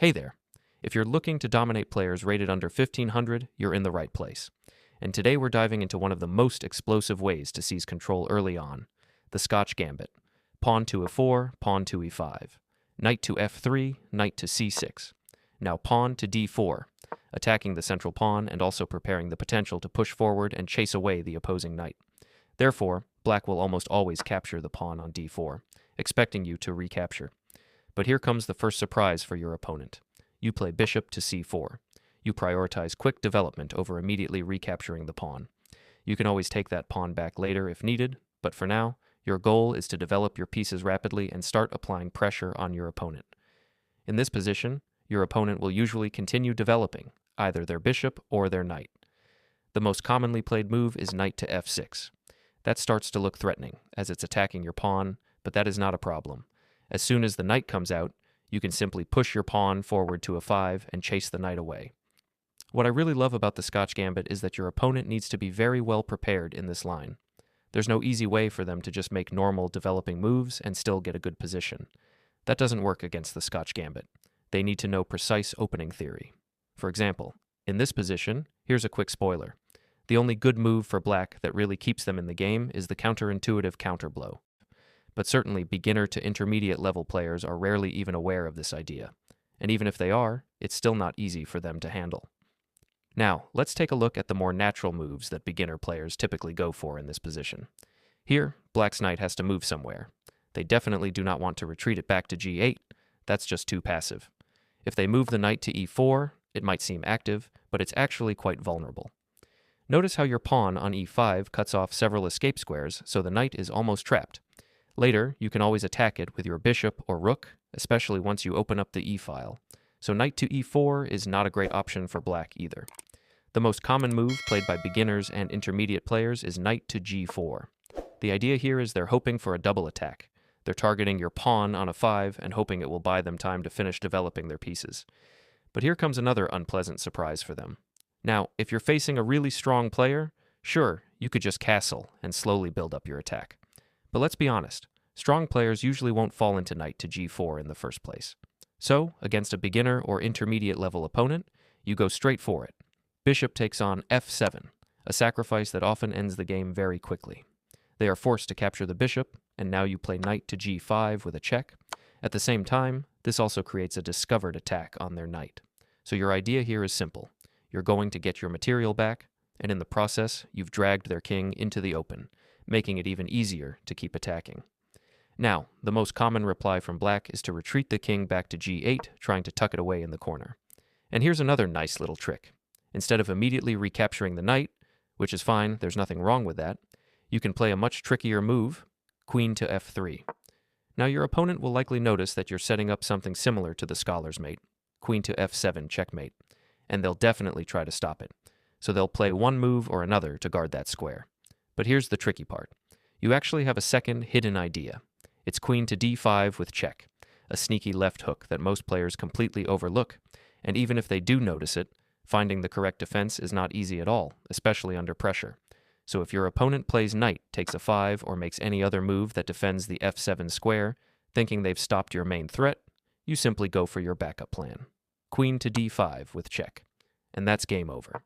Hey there! If you're looking to dominate players rated under 1500, you're in the right place. And today we're diving into one of the most explosive ways to seize control early on, the Scotch Gambit. Pawn to e4, pawn to e5. Knight to f3, knight to c6. Now pawn to d4, attacking the central pawn and also preparing the potential to push forward and chase away the opposing knight. Therefore, black will almost always capture the pawn on d4, expecting you to recapture. But here comes the first surprise for your opponent. You play bishop to c4. You prioritize quick development over immediately recapturing the pawn. You can always take that pawn back later if needed, but for now, your goal is to develop your pieces rapidly and start applying pressure on your opponent. In this position, your opponent will usually continue developing either their bishop or their knight. The most commonly played move is knight to f6. That starts to look threatening, as it's attacking your pawn, but that is not a problem. As soon as the knight comes out, you can simply push your pawn forward to a5 and chase the knight away. What I really love about the Scotch Gambit is that your opponent needs to be very well prepared in this line. There's no easy way for them to just make normal developing moves and still get a good position. That doesn't work against the Scotch Gambit. They need to know precise opening theory. For example, in this position, here's a quick spoiler. The only good move for black that really keeps them in the game is the counterintuitive counterblow. But certainly beginner to intermediate level players are rarely even aware of this idea. And even if they are, it's still not easy for them to handle. Now, let's take a look at the more natural moves that beginner players typically go for in this position. Here, black's knight has to move somewhere. They definitely do not want to retreat it back to g8. That's just too passive. If they move the knight to e4, it might seem active, but it's actually quite vulnerable. Notice how your pawn on e5 cuts off several escape squares, so the knight is almost trapped. Later, you can always attack it with your bishop or rook, especially once you open up the e-file. So knight to e4 is not a great option for black either. The most common move played by beginners and intermediate players is knight to g4. The idea here is they're hoping for a double attack. They're targeting your pawn on a5 and hoping it will buy them time to finish developing their pieces. But here comes another unpleasant surprise for them. Now, if you're facing a really strong player, sure, you could just castle and slowly build up your attack. But let's be honest, strong players usually won't fall into knight to g4 in the first place. So, against a beginner or intermediate level opponent, you go straight for it. Bishop takes on f7, a sacrifice that often ends the game very quickly. They are forced to capture the bishop, and now you play knight to g5 with a check. At the same time, this also creates a discovered attack on their knight. So your idea here is simple. You're going to get your material back, and in the process, you've dragged their king into the open, making it even easier to keep attacking. Now, the most common reply from black is to retreat the king back to g8, trying to tuck it away in the corner. And here's another nice little trick. Instead of immediately recapturing the knight, which is fine, there's nothing wrong with that, you can play a much trickier move, queen to f3. Now your opponent will likely notice that you're setting up something similar to the scholar's mate, queen to f7 checkmate, and they'll definitely try to stop it. So they'll play one move or another to guard that square. But here's the tricky part. You actually have a second hidden idea. It's queen to d5 with check, a sneaky left hook that most players completely overlook, and even if they do notice it, finding the correct defense is not easy at all, especially under pressure. So if your opponent plays knight, takes a5, or makes any other move that defends the f7 square, thinking they've stopped your main threat, you simply go for your backup plan. Queen to d5 with check. And that's game over.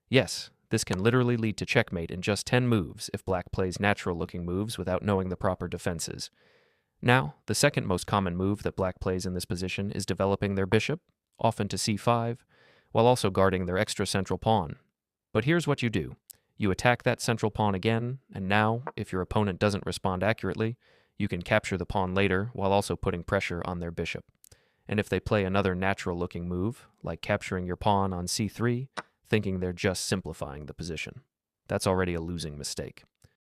Yes, this can literally lead to checkmate in just 10 moves if black plays natural-looking moves without knowing the proper defenses. Now, the second most common move that black plays in this position is developing their bishop, often to c5, while also guarding their extra central pawn. But here's what you do. You attack that central pawn again, and now, if your opponent doesn't respond accurately, you can capture the pawn later while also putting pressure on their bishop. And if they play another natural-looking move, like capturing your pawn on c3, thinking they're just simplifying the position, that's already a losing mistake.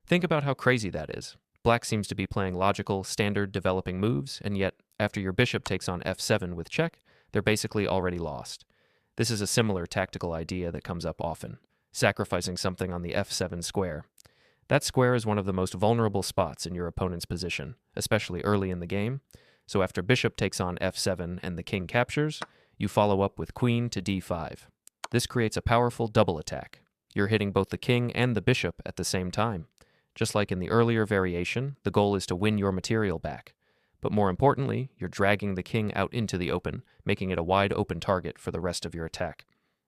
Think about how crazy that is. Black seems to be playing logical, standard developing moves, and yet, after your bishop takes on f7 with check, they're basically already lost. This is a similar tactical idea that comes up often, sacrificing something on the f7 square. That square is one of the most vulnerable spots in your opponent's position, especially early in the game, so after bishop takes on f7 and the king captures, you follow up with queen to d5. This creates a powerful double attack. You're hitting both the king and the bishop at the same time. Just like in the earlier variation, the goal is to win your material back. But more importantly, you're dragging the king out into the open, making it a wide open target for the rest of your attack.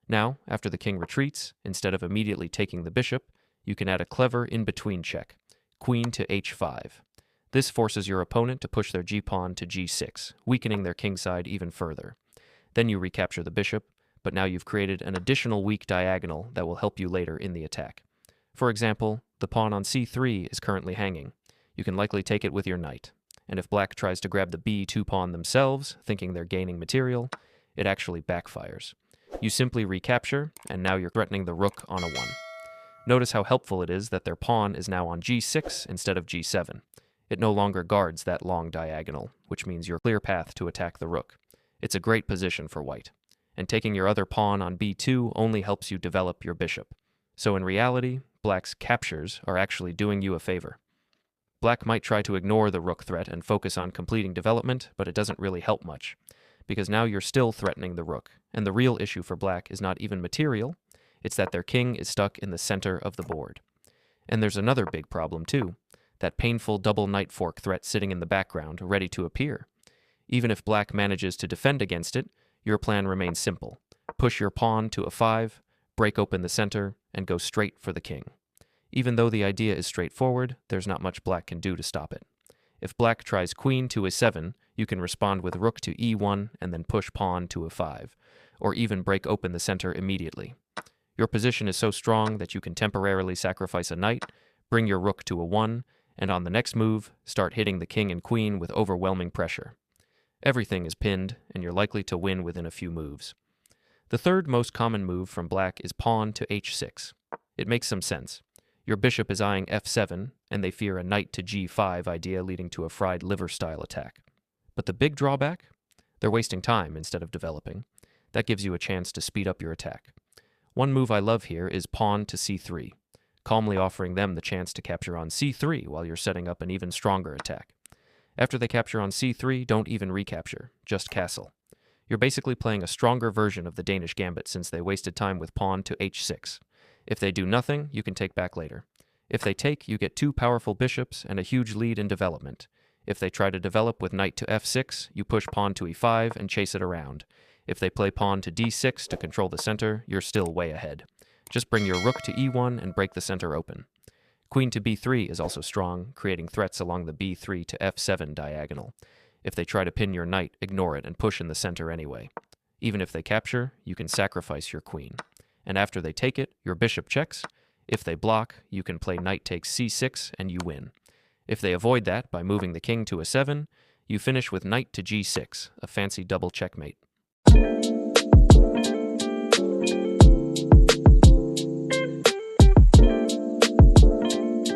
Now, after the king retreats, instead of immediately taking the bishop, you can add a clever in-between check, queen to h5. This forces your opponent to push their g-pawn to g6, weakening their kingside even further. Then you recapture the bishop, but now you've created an additional weak diagonal that will help you later in the attack. For example, the pawn on c3 is currently hanging. You can likely take it with your knight. And if black tries to grab the b2 pawn themselves, thinking they're gaining material, it actually backfires. You simply recapture, and now you're threatening the rook on a 1. Notice how helpful it is that their pawn is now on g6 instead of g7. It no longer guards that long diagonal, which means your clear path to attack the rook. It's a great position for white. And taking your other pawn on b2 only helps you develop your bishop. So in reality, black's captures are actually doing you a favor. Black might try to ignore the rook threat and focus on completing development, but it doesn't really help much, because now you're still threatening the rook, and the real issue for black is not even material, it's that their king is stuck in the center of the board. And there's another big problem too, that painful double knight fork threat sitting in the background, ready to appear. Even if black manages to defend against it, your plan remains simple. Push your pawn to a 5, break open the center, and go straight for the king. Even though the idea is straightforward, there's not much black can do to stop it. If black tries queen to a 7, you can respond with rook to e1 and then push pawn to a 5, or even break open the center immediately. Your position is so strong that you can temporarily sacrifice a knight, bring your rook to a 1, and on the next move, start hitting the king and queen with overwhelming pressure. Everything is pinned, and you're likely to win within a few moves. The third most common move from black is pawn to h6. It makes some sense. Your bishop is eyeing f7, and they fear a knight to g5 idea leading to a fried liver-style attack. But the big drawback? They're wasting time instead of developing. That gives you a chance to speed up your attack. One move I love here is pawn to c3, calmly offering them the chance to capture on c3 while you're setting up an even stronger attack. After they capture on c3, don't even recapture, just castle. You're basically playing a stronger version of the Danish Gambit since they wasted time with pawn to h6. If they do nothing, you can take back later. If they take, you get 2 powerful bishops and a huge lead in development. If they try to develop with knight to f6, you push pawn to e5 and chase it around. If they play pawn to d6 to control the center, you're still way ahead. Just bring your rook to e1 and break the center open. Queen to b3 is also strong, creating threats along the b3 to f7 diagonal. If they try to pin your knight, ignore it and push in the center anyway. Even if they capture, you can sacrifice your queen. And after they take it, your bishop checks. If they block, you can play knight takes c6 and you win. If they avoid that by moving the king to a 7, you finish with knight to g6, a fancy double checkmate.